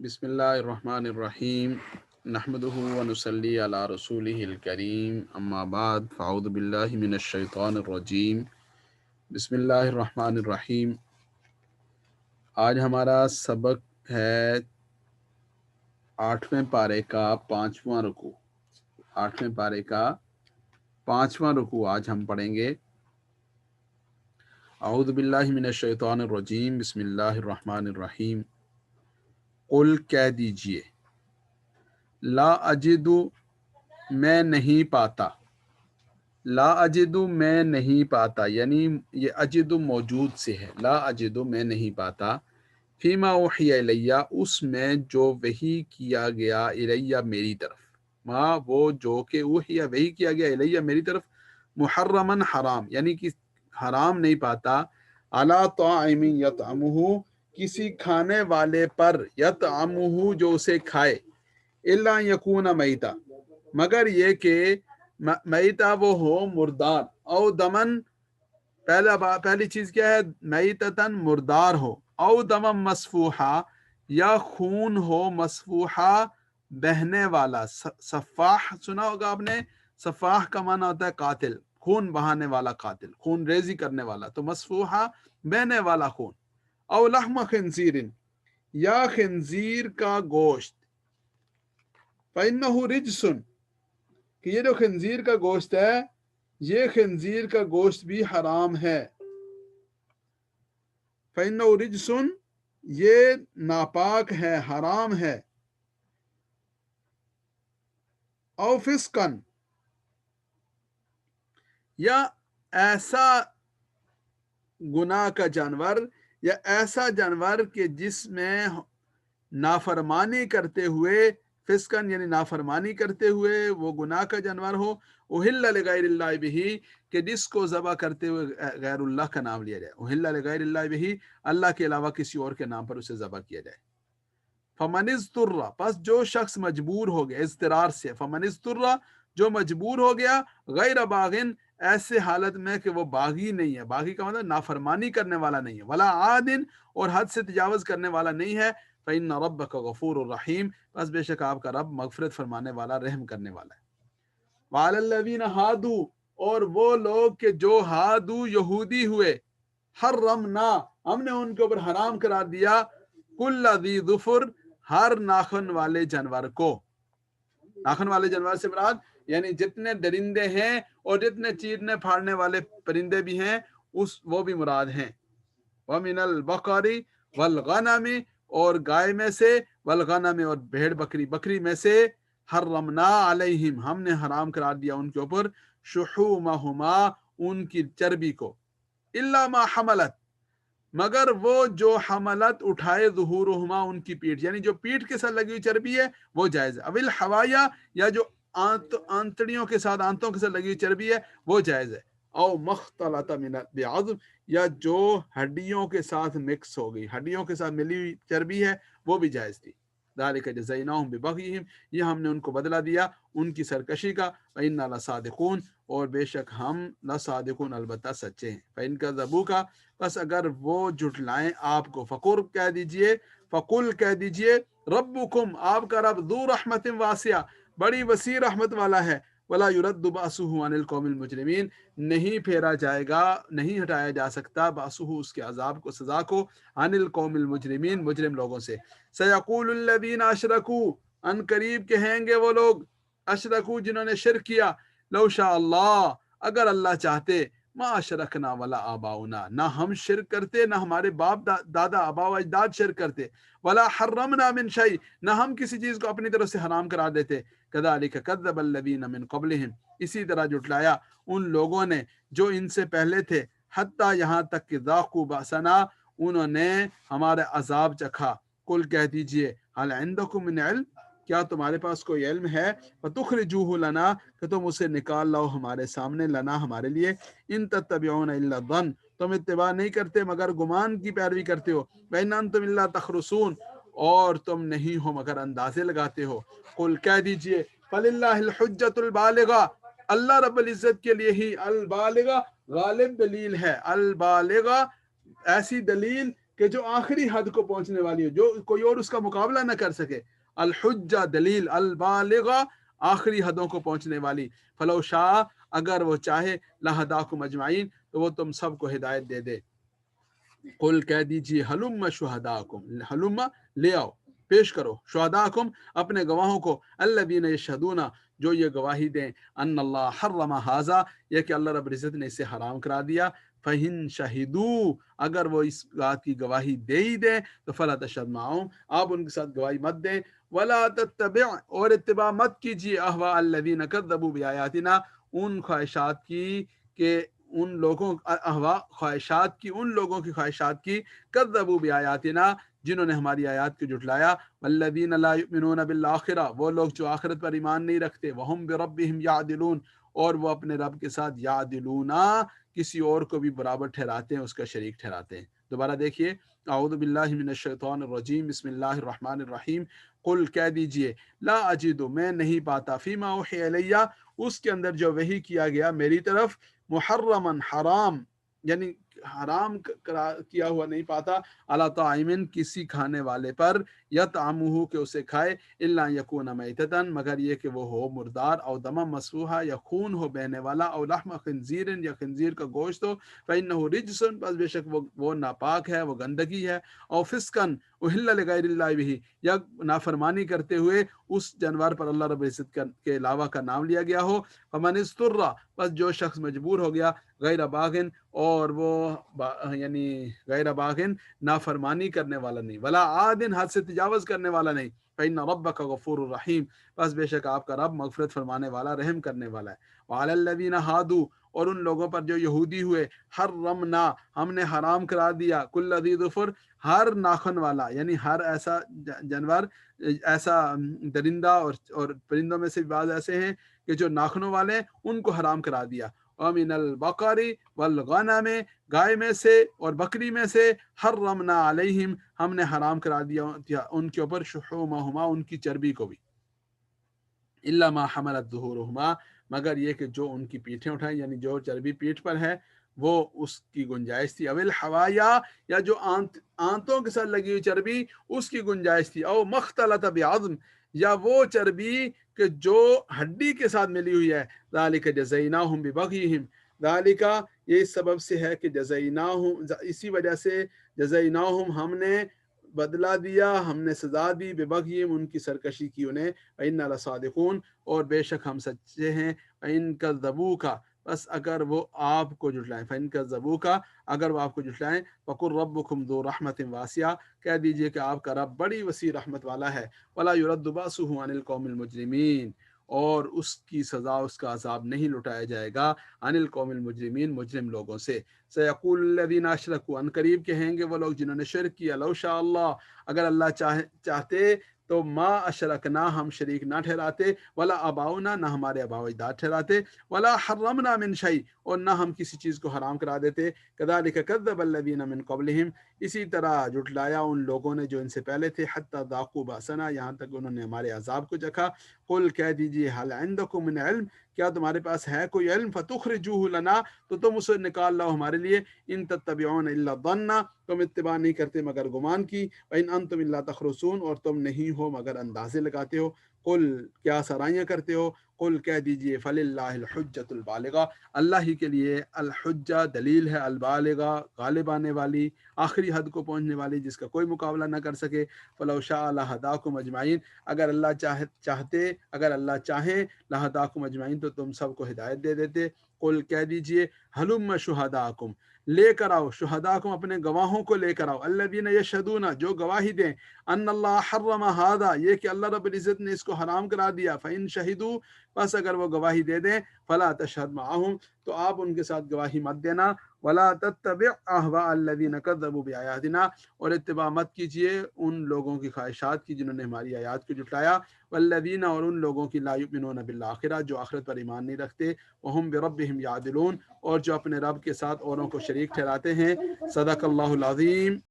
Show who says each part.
Speaker 1: بسم اللہ الرحمن الرحیم نحمدہ ونصلی علی رسولہ الکریم اما بعد فاعوذ باللہ من الشیطان الرجیم بسم اللہ الرحمن الرحیم۔ آج ہمارا سبق ہے 8ویں پارے کا 5واں رکوع۔ 8ویں پارے کا 5واں رکوع آج ہم پڑھیں گے۔ اعوذ باللہ من الشیطان الرجیم بسم اللہ الرحمن الرحیم۔ قل کہہ دیجئے، لا اجدو میں نہیں پاتا، لا اجدو میں نہیں پاتا، یعنی یہ اجدو موجود سے ہے، لا اجدو میں نہیں پاتا، فیما اوحی الیہ اس میں جو وحی کیا گیا الیہ میری طرف، ما وہ جو کہ اوحی وحی کیا گیا الیہ میری طرف، محرمن حرام یعنی کہ حرام نہیں پاتا، علی طاعم یطعمہ کسی کھانے والے پر، یطعمہ جو اسے کھائے، الا یکون میتا مگر یہ کہ میتا وہ ہو مردار، او دمن پہلی چیز کیا ہے، میتتن مردار ہو، او دمن مسفوحا یا خون ہو مسفوحا بہنے والا، سفاح سنا ہوگا آپ نے، سفاح کا معنی ہوتا ہے قاتل، خون بہانے والا قاتل، خون ریزی کرنے والا، تو مسفوحا بہنے والا خون، او لحم خنزیر یا خنزیر کا گوشت، فإنہ رجس کہ یہ جو خنزیر کا گوشت ہے یہ خنزیر کا گوشت بھی حرام ہے، فإنہ رجس یہ ناپاک ہے، حرام ہے، او فسقن یا ایسا گناہ کا جانور، یا ایسا جانور کہ جس میں نافرمانی کرتے ہوئے، فسقن یعنی نافرمانی کرتے ہوئے وہ گناہ کا جانور ہو، اہل لغیر اللہ بہ کہ جس کو ذبح کرتے ہوئے غیر اللہ کا نام لیا جائے، اہل لغیر اللہ بہ اللہ کے علاوہ کسی اور کے نام پر اسے ذبح کیا جائے، فمن اضطر پس جو شخص مجبور ہو گیا، اضطرار سے، فمن اضطر جو مجبور ہو گیا، غیر باغن ایسے حالت میں کہ وہ باغی نہیں ہے، باغی کا مطلب نافرمانی کرنے والا نہیں ہے، ولا عادن اور حد سے تجاوز کرنے والا نہیں ہے، فإن ربک غفور الرحیم بس بے شک آپ کا رب مغفرت فرمانے والا، رحم کرنے والا ہے، وعلی الذین ہادو اور وہ لوگ کہ جو ہادو یہودی ہوئے، حرمنا ہم نے ان کے اوپر حرام قرار دیا، کل ذی ظفر ہر ناخن والے جانور کو، ناخن والے جانور سے مراد یعنی جتنے درندے ہیں اور جتنے چیرنے پھاڑنے والے پرندے بھی ہیں وہ بھی مراد ہیں، وَمِنَ الْبَقَرِ وَالْغَنَمِ اور گائے میں سے، والغنم اور بھیڑ بکری میں سے، حرمنا علیہم ہم نے حرام قرار دیا ان کے اوپر، شحومہما ان کی چربی کو، الا ما حملت مگر وہ جو حملت اٹھائے، ظہورہما ان کی پیٹھ یعنی جو پیٹھ کے ساتھ لگی ہوئی چربی ہے وہ جائز ہے، اول حوایا یا جو آنتڑیوں کے ساتھ، آنتوں کے ساتھ لگی ہوئی چربی ہے وہ جائز ہے، او مختلط من بعظم یا جو ہڈیوں کے ساتھ مکس ہو گئی، ہڈیوں کے ساتھ ملی ہوئی چربی ہے وہ بھی جائز تھی، ذالک جزیناہم ببغیہم یہ ہم نے ان کو بدلہ دیا ان کی سرکشی کا، وإنا لصادقون اور بے شک ہم لصادقون البتہ سچے ہیں، فإن کذبوک بس اگر وہ جھٹلائیں آپ کو، فقر کہہ دیجئے، فقل کہہ دیجئے، ربکم آپ کا رب ذو رحمت واسعہ بڑی وسیع رحمت والا ہے، ولا يرد بأسه عن القوم المجرمین نہیں پھیرا جائے گا، نہیں ہٹایا جا سکتا بأسه اس کے عذاب کو، سزا کو، عن القوم المجرمین مجرم لوگوں سے، سیقول الذین اشرکوا ان قریب کہیں گے وہ لوگ، اشرکوا جنہوں نے شرک کیا، لو شاء اللہ اگر اللہ چاہتے، ما اشرکنا ولا آباؤنا نہ ہم شرک کرتے نہ ہمارے باپ دادا آبا و اجداد شرک کرتے، ولا حرمنا من شیء نہ ہم کسی چیز کو اپنی طرف سے حرام قرار دیتے، کذالک کذب الذین من قبلہم اسی طرح جھٹلایا ان لوگوں نے جو ان سے پہلے تھے، حتیٰ یہاں تک کہ ذاقوا بأسنا انہوں نے ہمارا عذاب چکھا، قل کہہ دیجئے هل عندکم من علم کیا تمہارے پاس کوئی علم ہے، فتخرجوہ لنا کہ تم اسے نکال لاؤ ہمارے سامنے، لنا ہمارے لیے، ان تتبعون الا الظن تم اتباع نہیں کرتے مگر گمان کی پیروی کرتے ہو، وان انتم الا تخرصون اور تم نہیں ہو مگر اندازے لگاتے ہو، قل کہہ دیجئے فللہ الحجۃ البالغہ اللہ رب العزت کے لیے ہی البالغہ غالب دلیل ہے، البالغہ ایسی دلیل کہ جو آخری حد کو پہنچنے والی ہو، جو کوئی اور اس کا مقابلہ نہ کر سکے، الحجہ دلیل، البالغہ آخری حدوں کو پہنچنے والی، فلو شاء اگر وہ چاہے، لہداکم اجمعین تو وہ تم سب کو ہدایت دے دے۔ قل کہہ دیجئے حلم شہداکم، حلم لے آؤ، پیش کرو، شہداکم اپنے گواہوں کو، الذین یشہدون جو یہ گواہی دیں، ان اللہ حرم ھذا یہ کہ اللہ رب العزت نے اسے حرام کرا دیا، فہن شہدو اگر وہ اس بات کی گواہی دے ہی دیں تو فلا تشہد معہم آپ ان کے ساتھ گواہی مت دیں، ولا تتبع اور اتباع مت کیجیے، اہواء الذین کذبوا بآیاتنا ان خواہشات کی کہ ان لوگوں اہواء خواہشات کی، ان لوگوں کی خواہشات کی، کذبوا بآیاتنا جنہوں نے ہماری آیات کو جھٹلایا، والذین لا یؤمنون بالآخرہ وہ لوگ جو آخرت پر ایمان نہیں رکھتے، وہم بربہم یعدلون اور وہ اپنے رب کے ساتھ یعدلون کسی اور کو بھی برابر ٹھہراتے ہیں، اس کا شریک ٹھہراتے ہیں۔ دوبارہ دیکھیے، اعوذ باللہ من الشیطان الرجیم، بسم اللہ الرحمن الرحیم، قل کہہ دیجئے، لا اجد میں نہیں پاتا، فیما اوحی الیہ اس کے اندر جو وحی کیا گیا میری طرف، محرمن حرام یعنی حرام کیا ہوا نہیں پاتا، علی طاعم کسی کھانے والے پر، یطعمہ کہ اسے کھائے، الا یکون میتتن مگر یہ کہ وہ ہو مردار، او دم مسفوحا یا خون ہو بہنے والا، او لحم خنزیر یا خنزیر کا گوشت ہو، فإنہ رجس بس بے شک وہ ناپاک ہے، وہ گندگی ہے، او فسقن اہل لغیر اللہ بہ یا نافرمانی کرتے ہوئے اس جانور پر اللہ رب العزت کے علاوہ کا نام لیا گیا ہو، فمن اضطر بس جو شخص مجبور ہو گیا، غیر باغن اور وہ یعنی غیر باغن نافرمانی کرنے والا نہیں، ولا عادن حد سے تجاوز کرنے والا نہیں، فإن ربک غفور الرحیم بس بے شک آپ کا رب مغفرت فرمانے والا، رحم کرنے والا ہے۔ وعلی الذین ہادوا اور ان لوگوں پر جو یہودی ہوئے، حرمنا ہم نے حرام کرا دیا، کل ذی ظفر ہر ناخن والا یعنی ہر ایسا جانور، ایسا درندہ اور پرندوں میں سے بعض ایسے ہیں کہ جو ناخنوں والے ہیں، ان کو حرام کرا دیا، ومن البقر والغنم گائے میں سے اور بکری میں سے، حرمنا علیہم ہم نے حرام کرا دیا ان کے اوپر، شحومہما ان کی چربی کو بھی، الا ما حملت ظہورہما مگر یہ کہ جو ان کی پیٹھیں اٹھائیں یعنی جو چربی پیٹھ پر ہے وہ اس کی گنجائش تھی، اول حوایا یا جو آنتوں کے ساتھ لگی ہوئی چربی اس کی گنجائش تھی، او مختلط بعظم یا وہ چربی کہ جو ہڈی کے ساتھ ملی ہوئی ہے، ذالک جزیناہم ببغیہم ذالک یہ اس سبب سے ہے کہ جزیناہم اسی وجہ سے جزیناہم ہم نے بدلہ دیا، ہم نے سزا دی، ببغیہم ان کی سرکشی کی انہیں، وَإِنَّا لَصَادِقُونَ اور بے شک ہم سچے ہیں، فَإِن كَذَّبُوكَ بس اگر وہ آپ کو جھٹلائیں، فَإِن كَذَّبُوكَ اگر وہ آپ کو جھٹلائیں، فَقُلْ رَبُّكُمْ ذُو رَحْمَةٍ وَاسِعَةٍ کہہ دیجئے کہ آپ کا رب بڑی وسیع رحمت والا ہے، وَلَا يُرَدُّ بَأْسُهُ عَنِ الْقَوْمِ الْمُجْرِمِينَ اور اس کی سزا، اس کا عذاب نہیں لٹایا جائے گا، عن القوم المجرمین مجرم لوگوں سے، سیقول الذین اشرکوا ان قریب کہیں گے وہ لوگ جنہوں نے شرک کیا، لو شاء اللہ اگر اللہ چاہتے تو ما اشرکنا ہم شریک نہ ٹھہراتے، ولا آباؤنا نہ ہمارے آباء و اجداد ٹھہراتے، ولا حرمنا من شیء اور نہ ہم کسی چیز کو حرام کرا دیتے، کذالک کذب الذین من قبلہم اسی طرح جھٹلایا ان لوگوں نے جو ان سے پہلے تھے، حتی ذاقوا بأسنا یہاں تک انہوں نے ہمارے عذاب کو چکھا، قل کہہ دیجئے حل عندکم من علم کیا تمہارے پاس ہے کوئی علم، فتخرجوہ لنا تو تم اسے نکال لاؤ ہمارے لیے، ان تتبعون الا الظن تم اتباع نہیں کرتے مگر گمان کی، وان انتم الا تخرصون اور تم نہیں ہو مگر اندازے لگاتے ہو، قل کیا سرائیاں کرتے ہو، قل کہہ دیجئے فللہ الحجۃ البالغہ اللہ ہی کے لیے الحجہ دلیل ہے، البالغہ غالب آنے والی، آخری حد کو پہنچنے والی جس کا کوئی مقابلہ نہ کر سکے، فلو شاء لہداکم اجمعین اگر اللہ چاہتے اگر اللہ چاہیں لہداکم اجمعین تو تم سب کو ہدایت دے دیتے، قل کہہ دیجئے حلم شہداکم لے کر آؤ، شہداکم اپنے گواہوں کو لے کر آؤ، الذین یشہدون جو گواہی دیں، ان اللہ حرم ھذا یہ کہ اللہ رب العزت نے اس کو حرام کرا دیا، فإن شہدوا بس اگر وہ گواہی دے دیں، فلا تشہد معہم تو آپ ان کے ساتھ گواہی مت دینا، ولا تتبع اہواء الذین کذبوا بآیاتنا اور اتباع مت کیجیے ان لوگوں کی خواہشات کی جنہوں نے ہماری آیات کو جھٹلایا، والذین اور ان لوگوں کی لا یؤمنون بالآخرہ جو آخرت پر ایمان نہیں رکھتے، وہم بربہم یعدلون اور جو اپنے رب کے ساتھ اوروں کو شریک ٹھہراتے ہیں، صدق اللہ العظیم۔